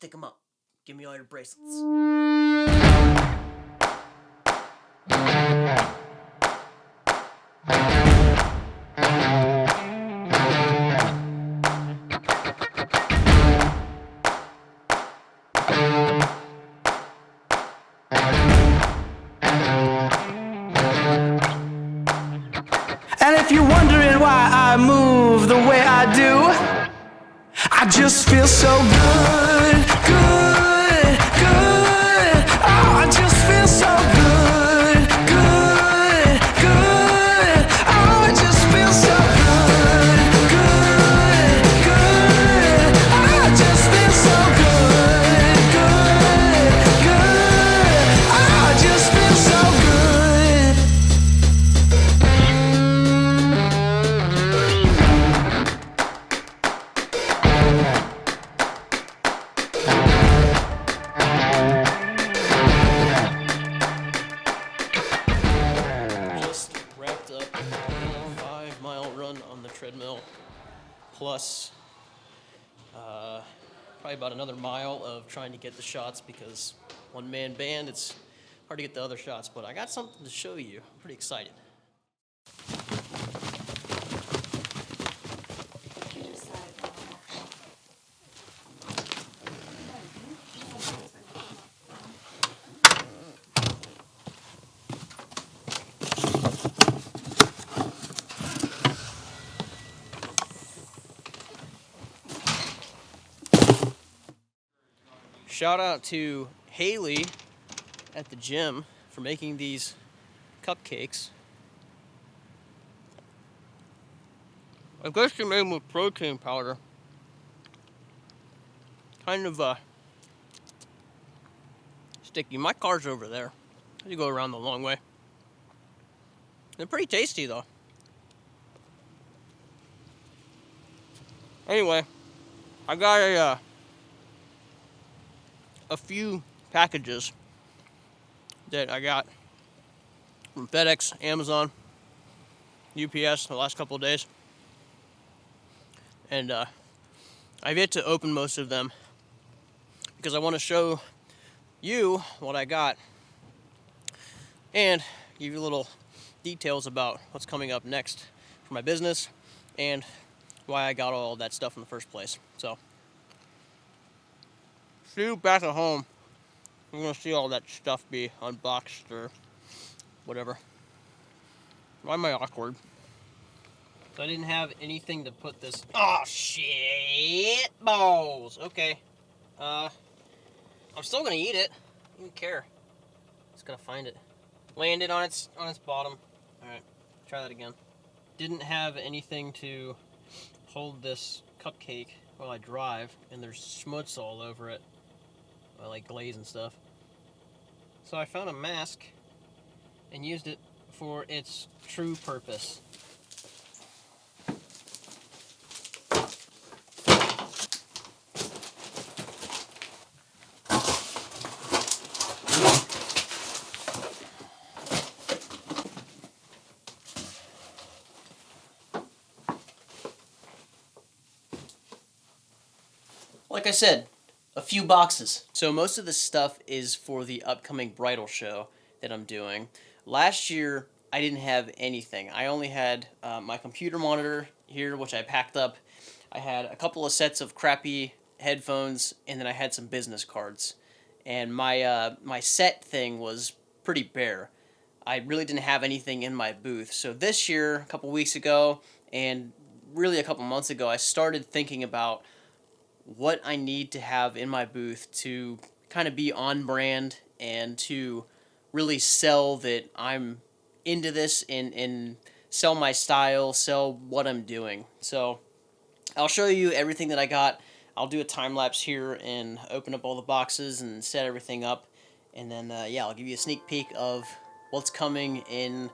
Stick them up. Give me all your bracelets. And if you're wondering why I move the way I do, I just feel so good, good, good. Oh, I just feel so good, good, good. Oh, I just feel so good, good, good. Oh, I just feel so good, good, good. Oh, I just feel so good. Just wrapped up a 5-mile run on the treadmill, plus probably about another mile of trying to get the shots because one-man band, it's hard to get the other shots, but I got something to show you. I'm pretty excited. Shout out to Haley at the gym for making these cupcakes. I guess she made them with protein powder. Kind of sticky. My car's over there. You go around the long way. They're pretty tasty though. Anyway, I got a few packages that I got from FedEx, Amazon, UPS the last couple of days. And I've yet to open most of them because I want to show you what I got and give you little details about what's coming up next for my business and why I got all that stuff in the first place. So, see you back at home. You're going to see all that stuff be unboxed or whatever. Why am I awkward? So I didn't have anything to put this... Oh, shit balls. Okay. I'm still going to eat it. I don't care. Just got to find it. Landed on its bottom. Alright, try that again. Didn't have anything to hold this cupcake while I drive, and there's schmutz all over it. Like glaze and stuff. So I found a mask and used it for its true purpose. Like I said, a few boxes. So most of this stuff is for the upcoming bridal show that I'm doing. Last year, I didn't have anything. I only had my computer monitor here, which I packed up. I had a couple of sets of crappy headphones, and then I had some business cards. And my set thing was pretty bare. I really didn't have anything in my booth. So this year, a couple weeks ago, and really a couple months ago, I started thinking about what I need to have in my booth to kind of be on brand and to really sell that I'm into this and sell my style, sell what I'm doing. So I'll show you everything that I got. I'll do a time lapse here and open up all the boxes and set everything up. And then, yeah, I'll give you a sneak peek of what's coming in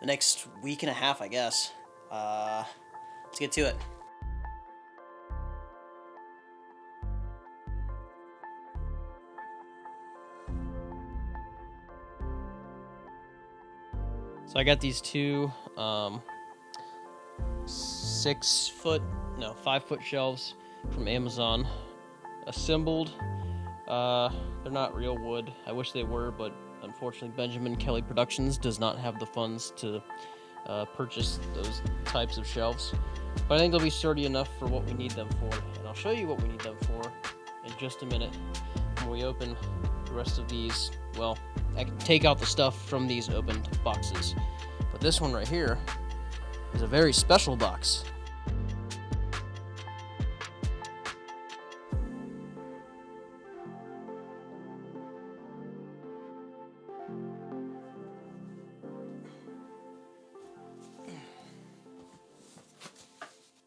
the next week and a half, I guess. Let's get to it. So I got these two 5-foot shelves from Amazon. assembled. They're not real wood. I wish they were, but unfortunately Benjamin Kelly Productions does not have the funds to purchase those types of shelves. But I think they'll be sturdy enough for what we need them for. And I'll show you what we need them for in just a minute when we open the rest of these. Well, I can take out the stuff from these opened boxes. But this one right here is a very special box.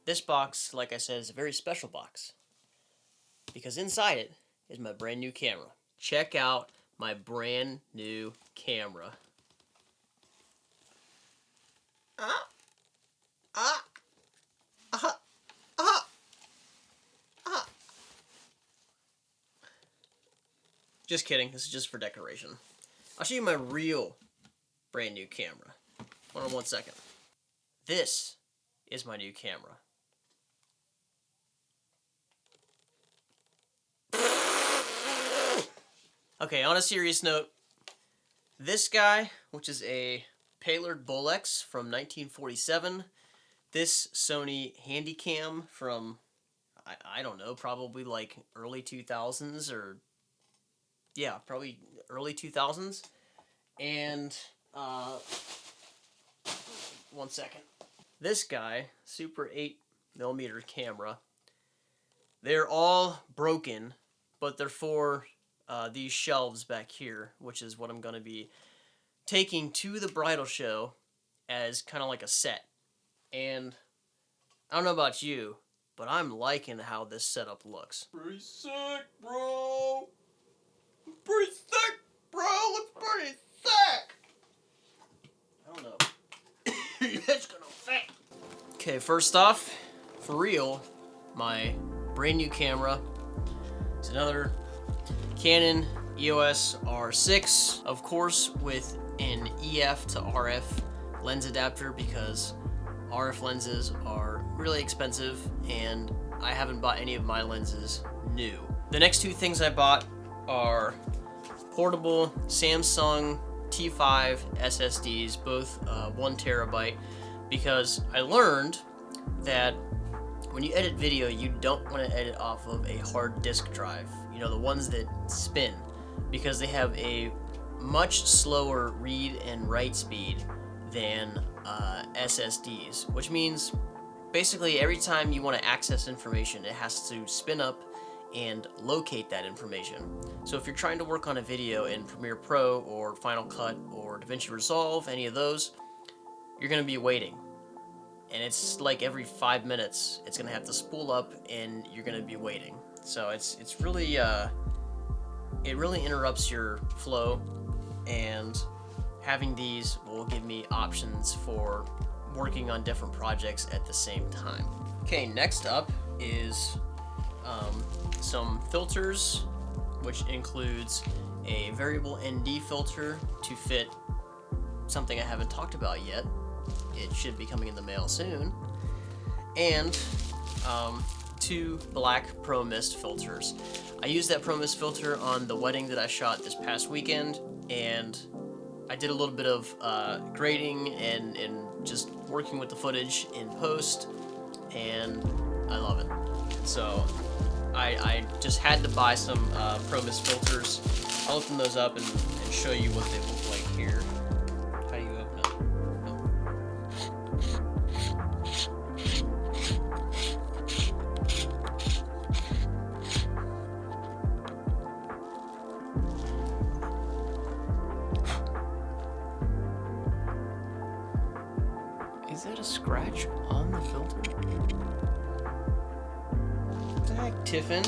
This box, like I said, is a very special box because inside it is my brand new camera. Check out my brand new camera. Just kidding, this is just for decoration. I'll show you my real brand new camera. Hold on 1 second. This is my new camera. Okay, on a serious note, this guy, which is a Paylord Bolex from 1947, this Sony Handycam from, I don't know, probably like early 2000s or, yeah, probably early 2000s, and, 1 second. This guy, Super 8mm camera, they're all broken, but they're for these shelves back here, which is what I'm going to be taking to the bridal show as kind of like a set. And I don't know about you, but I'm liking how this setup looks. Pretty sick, bro! Pretty sick, bro! Looks pretty sick! I don't know. It's gonna fit. Okay, first off, for real, my brand new camera is another Canon EOS R6, of course, with an EF to RF lens adapter because RF lenses are really expensive and I haven't bought any of my lenses new. The next two things I bought are portable Samsung T5 SSDs, both 1 terabyte, because I learned that when you edit video, you don't want to edit off of a hard disk drive. You know, the ones that spin, because they have a much slower read and write speed than SSDs, which means basically every time you want to access information, it has to spin up and locate that information. So if you're trying to work on a video in Premiere Pro or Final Cut or DaVinci Resolve, any of those, you're going to be waiting. And it's like every 5 minutes, it's going to have to spool up and you're going to be waiting. So it's really, it really interrupts your flow, and having these will give me options for working on different projects at the same time. Okay, next up is some filters, which includes a variable ND filter to fit something I haven't talked about yet. It should be coming in the mail soon. And 2 black Pro Mist filters. I used that Pro Mist filter on the wedding that I shot this past weekend, and I did a little bit of grading and just working with the footage in post, and I love it. So I just had to buy some Pro Mist filters. I'll open those up and show you what they look like here. How do you open it? Is that a scratch on the filter? What the heck, Tiffin?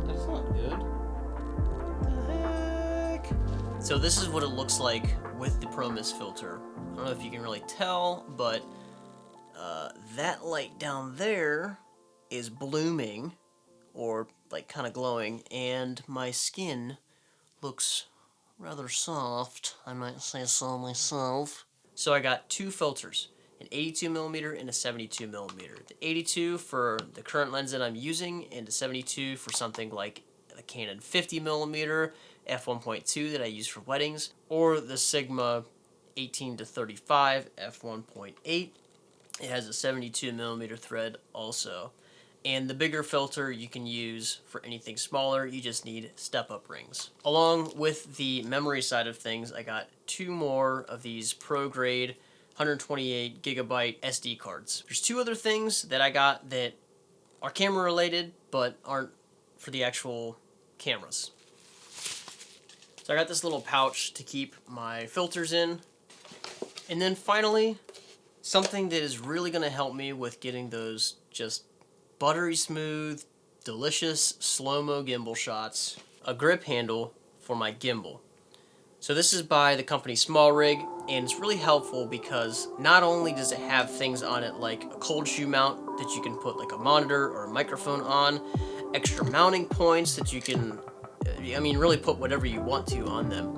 That's not good. What the heck? So this is what it looks like with the Pro Mist filter. I don't know if you can really tell, but that light down there is blooming, or like kind of glowing, and my skin looks rather soft, I might say so myself. So I got 2 filters. an 82mm and a 72mm. The 82 for the current lens that I'm using, and the 72 for something like the Canon 50mm f1.2 that I use for weddings, or the Sigma 18-35 f1.8. It has a 72mm thread also. And the bigger filter you can use for anything smaller. You just need step-up rings. Along with the memory side of things, I got 2 more of these pro-grade 128GB SD cards. There's 2 other things that I got that are camera related but aren't for the actual cameras. So I got this little pouch to keep my filters in. And then finally, something that is really going to help me with getting those just buttery smooth, delicious slow-mo gimbal shots, a grip handle for my gimbal. So this is by the company Small Rig, and it's really helpful because not only does it have things on it like a cold shoe mount that you can put like a monitor or a microphone on, extra mounting points that you can, really put whatever you want to on them.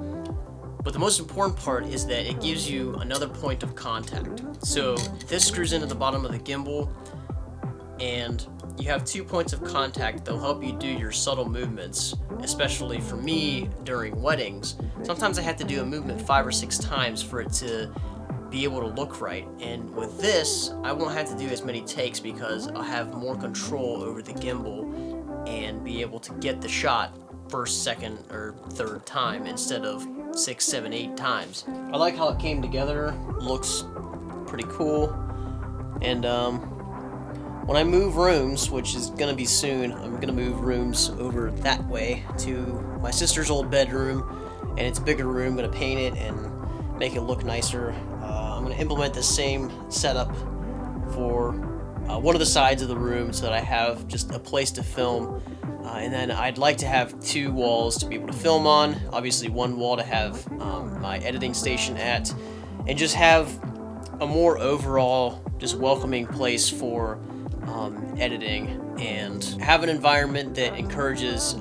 But the most important part is that it gives you another point of contact. So this screws into the bottom of the gimbal, and you have 2 points of contact that'll help you do your subtle movements, especially for me during weddings. Sometimes I have to do a movement 5 or 6 times for it to be able to look right. And with this, I won't have to do as many takes because I'll have more control over the gimbal and be able to get the shot first, second, or third time instead of 6, 7, 8 times. I like how it came together. Looks pretty cool. And when I move rooms, which is going to be soon, I'm going to move rooms over that way to my sister's old bedroom, and it's a bigger room. I'm going to paint it and make it look nicer. I'm going to implement the same setup for one of the sides of the room so that I have just a place to film. And then I'd like to have 2 walls to be able to film on. Obviously 1 wall to have my editing station at, and just have a more overall just welcoming place for editing, and have an environment that encourages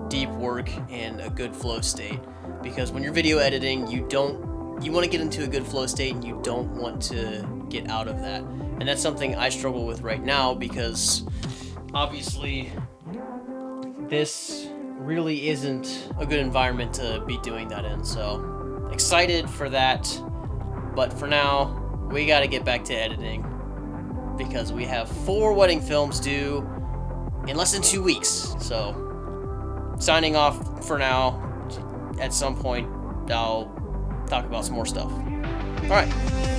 deep work and a good flow state. Because when you're video editing, you want to get into a good flow state and you don't want to get out of that. And that's something I struggle with right now because obviously this really isn't a good environment to be doing that in. So excited for that, but for now we got to get back to editing because we have 4 wedding films due in less than 2 weeks. So signing off for now. At some point I'll talk about some more stuff. Alright.